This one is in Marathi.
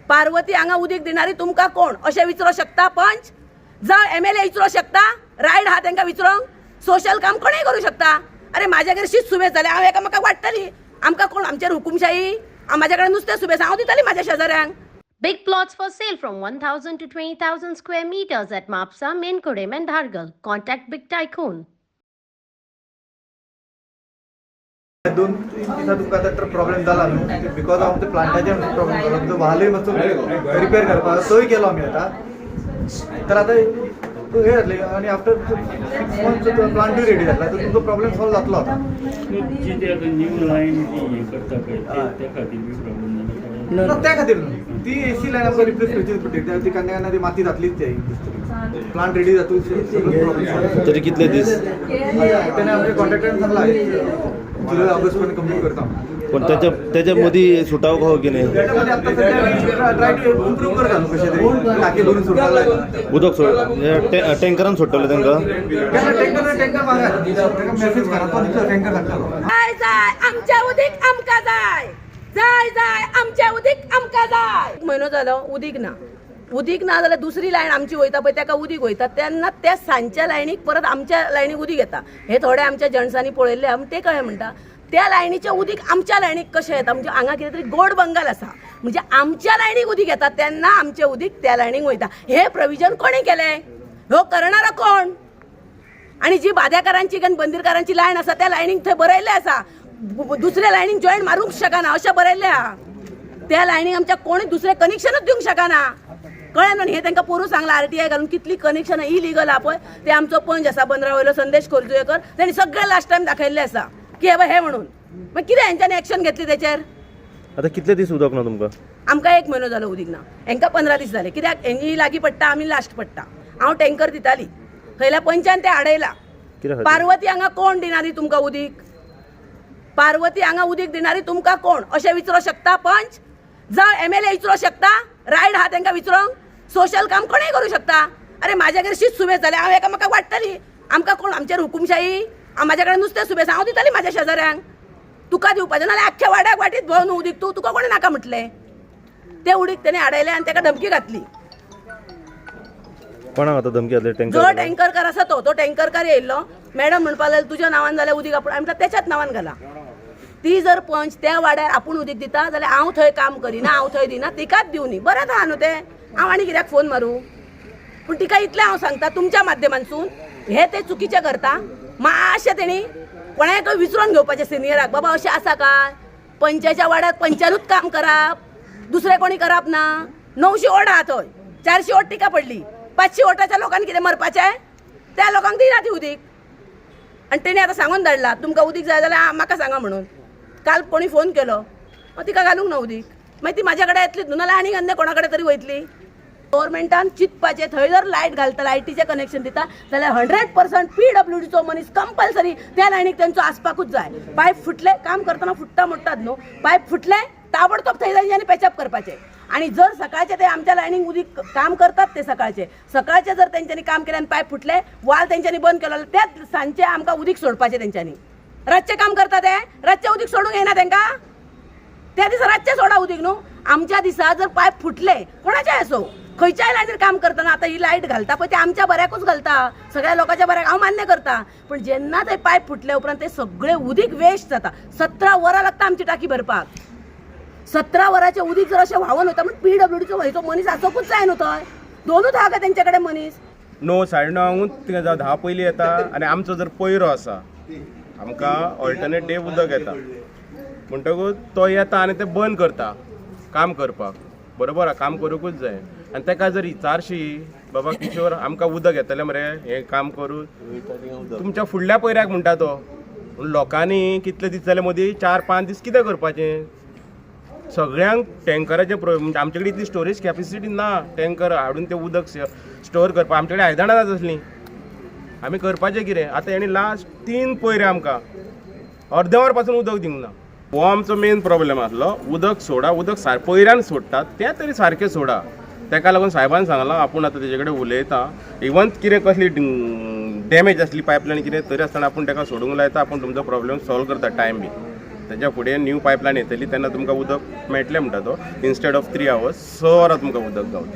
पार्वती हांगा उदीक दिणारी तुमका कोण अशें विचारूंक शकता पंच, जावं MLA विचारूंक शकता, रायट हा तांकां विचारूंक, सोशल काम कोणूय करूंक शकता। अरे म्हाज्याकडे शीत सुबेज जाले, हांव एकामेकाक वाडटली, आमकां कोण आमचेर हुकुमशाही, म्हाज्या कडेन नुस्तें सुबेज हांव दितली म्हाज्या शेजाऱ्यांक। Big plots for sale from 1,000 to 20,000 square meters at Mapsa, Menkodem and Dhargal. Contact Big Tycoon. दोन तीन दिसा तुमकां आतां प्रॉब्लेम जाला न्हू, बिकॉज ऑफ द प्लांटाचेर प्रॉब्लेम जाला, तो वालूय मातसो रिपेर करपाक थंय गेलो आमी आतां। तर आतां हे जातलें आनी आफ्टर 6 months प्लांटूय रेडी जातला, तर तुमचो प्रॉब्लेम सॉल्व जातलो आतां। न्यू लायन करता पळय त्या खातीर बी प्रॉब्लेम ना त्या खातीर न्हू, ती AC लायन आमकां रिप्लेस करची पडटली, ती केन्ना केन्ना ती माती जातलीच ती प्लांट रेडी जातूच प्रॉब्लेम। तरी कितले दीस तेणे आमच्या कॉन्ट्रॅक्टरान सांगला जुलै ऑगस्ट पर्यंत कंप्लीट करता। पण त्याच्या मदीं सुटाव कहो की नाही, त्याच्यामध्ये आता सध्या ट्राय टू इम्प्रूव्ह करता न्हू, कशें तरी टाकी भरून सुटपाक उदक टँकरान सोडटले तांकां। टँकर मागा, ताका मेसेज करा, तो दिसलो टँकर लागतलो। जाय जाय आमच्या उदीक आमकां जाय, जाय जाय आमच्या उदीक आमकां जाय। म्हयनो जालो उदीक ना, उदीक ना जाल्यार दुसरी लायन आमची वयता पळय ताका उदीक वयता, तेन्ना त्या सांजच्या लायनीक परत आमच्या लायनीक उदीक येता। हे थोडे आमच्या जणसांनी पळयल्ले, आमी ते कळ्ळे म्हणटा त्या लायनीचें उदीक आमच्या लायनीक कशें येता, म्हणजे हांगा कितें तरी गोड बंगाल आसा, म्हणजे आमच्या लायनीक उदीक येता तेन्ना आमचें उदीक त्या लायनीक वयता। हे प्रोविजन कोणी केलें? ह्यो करणारो कोण? आणि जी बाद्याकारांची बंदिरकारांची लायन आसा त्या लायनीक थंय बरयल्लें आसा दुसऱ्या लायनीक जॉयंट मारूंक शकना अशें बरयल्लें आहा। त्या लायनीक आमच्या कोणी दुसरें कनेक्शनूच दिवंक शकना, कळ्ळें न्हू। हे तांकां पोरूं सांगलां RTI घालून कितली कनेक्शनां इलिगल आहा पळय, ते आमचो पंच आसा बंदरावयलो संदेश खोर्जुयेकर, तांणी सगळे लास्ट टायम दाखयल्लें आसा की हे म्हणून। मागीर कितें हेंच्यांनी एक्शन घेतली तेचेर? आतां कितले दीस उदक ना तुमकां? आमकां 1 म्हयनो जालो उदीक ना, हांकां 15 दीस जाले। कित्याक हेंची लागीं पडटा, आमी लास्ट पडटा। हांव टँकर दिताली, थंयल्या पंचान ते आडयला। पार्वती हांगा कोण दिणारी तुमकां उदीक? पार्वती हांगा उदीक दिणारी तुमकां कोण अशें विचारूंक शकता पंच, जावं MLA विचारूंक शकता, रायट हा तांकां विचारूंक, सोशल काम कोणूय करूंक शकता। अरे म्हाज्याकडे शीत सुबेज जाले, हांव एकामेकाक वाडटली, आमकां कोण आमचेर हुकुमशाही, म्हाज्या कडेन नुस्तें सुबेज हांव दितली म्हाज्या शेजाऱ्यांक। तुका दिवपाचें नाल्यार आख्ख्या वाड्याक वाटीत भोंवन उदीक तुका कोणें नाका म्हटलें। ते उदीक तेणें आडयलें आनी ताका धमकी घातली। कोणाक आतां धमकी घातली? जो टँकरकार आसा तो टँकरकार येयल्लो, मॅडम म्हणपाक लागली तुज्या नांवान जाल्यार उदीक आपूण, आमी त्याच्याच नांवान घाला। ती जर पंच त्या वाड्यार आपूण उदीक दिता जाल्यार हांव थंय काम करिना, हांव थंय दिना, तिकाच दिवनी, बरें आहा न्हू तें। हांव आनी कित्याक फोन मारूं? पूण तिका इतलें हांव सांगता तुमच्या माध्यमांतसून, हे ते चुकीचें करता, मातशें तेणी कोणाकय विचारून घेवपाचें सिनियराक, बाबा अशें आसा काय, पंचाच्या वाड्यार पंचानूच काम करप, दुसरें कोणी करप ना। 900 ओट आहा थंय, 400 ओट तिका पडली, 500 ओटाच्या लोकांनी कितें मरपाचें? त्या लोकांक दिना ती उदीक। आनी तेणी आतां सांगून धाडला तुमकां उदीक जाय जाल्यार म्हाका सांगा म्हणून। काल कोणी फोन केलो, तिका घालूंक ना उदीक, मागीर ती म्हाज्या कडेन येतलीच न्हू, नाल्यार आनी अन्य कोणा कडेन तरी वयतली। गव्हर्मेंटान चिंतपाचें, थंय जर लायट घालता, लायटीचें कनेक्शन दिता जाल्यार 100% PWDचो मनीस कंपल्सरी त्या लायनीक तेंचो आसपाकूच जाय। पायप फुटले, काम करतना फुट्टा मोडटात न्हू, पायप फुटले ताबडतोब थंय तेंच्यांनी पॅचअप करपाचें। आणि जर सकाळचे ते आमच्या लायनीक उदीक काम करतात, ते सकाळचे जर तेंच्यांनी काम केलें आनी पायप फुटले, वाल तेंच्यांनी बंद केलो जाल्यार त्याच सांजचे आमकां उदीक सोडपाचें तेंच्यांनी। रातचें काम करता ते, रातचें उदीक सोडूंक येना तांकां? त्या दिसा रातचें सोडा उदीक न्हू। आमच्या दिसा जर पायप फुटले, कोणाचें आसूं, खंयच्याय लायनीर काम करतना आतां ही लायट घालता पळय ते आमच्या बऱ्याकूच घालता, सगळ्या लोकांच्या बऱ्याक, हांव मान्य करता, पण जेन्ना ते पायप फुटले उपरांत ते सगळे उदीक वेस्ट जाता। 17 वरां लागता आमची टाकी भरपाक। 17 वरांचें उदीक जर अशें व्हांवून वता, पण PWDचो हेचो मनीस आसोकूच जाय न्हू थंय, दोनूच आहा काय तेंचे कडेन मनीस? 9, 9:30 तिका 10 पयलीं येता, आनी आमचो जर पयरो आसा, आमकां ऑल्टरनेट डे उदक येता, म्हणटकूच तो येता आनी ते बंद करता काम करपाक, बरोबर, काम करूंकूच जाय। आनी ताका जर विचारशी बाबा किशोर आमकां उदक येतलें मरे, हें काम करून, तुमच्या फुडल्या पयऱ्याक म्हणटा तो। लोकांनी कितले दीस जाले मदीं 4-5 दीस कितें करपाचें? सगळ्यांक टँकराचें म्हणजे आमचे कडेन इतली स्टोरेज कॅपेसिटी ना, टँकर हाडून तें उदक स्टोर करपाक आमचे कडेन आयदनां ना तसलीं, आमी करपाचें कितें? आतां हेणी लास्ट 3 पयरे आमकां अर्दे वर पासून उदक दिवंक ना। हो आमचो मेन प्रॉब्लेम आसलो, उदक सोडा, उदक पयऱ्यान सोडटात तें तरी सारकें सोडा। ताका लागून साहेबान सांगलां आपूण आतां तेजे कडेन उलयता, इवन कितें कसली डॅमेज आसली पायपलायन कितें तरी आसतना आपूण ताका सोडूंक लायता, आपूण तुमचो प्रॉब्लेम सॉल्व करता टायम बी। तेच्या फुडें न्यू पायपलायन येतली तेन्ना तुमकां उदक मेळटलें म्हणटा तो इन्स्टेड ऑफ 3 hours 6 वरां तुमकां उदक गावतलें.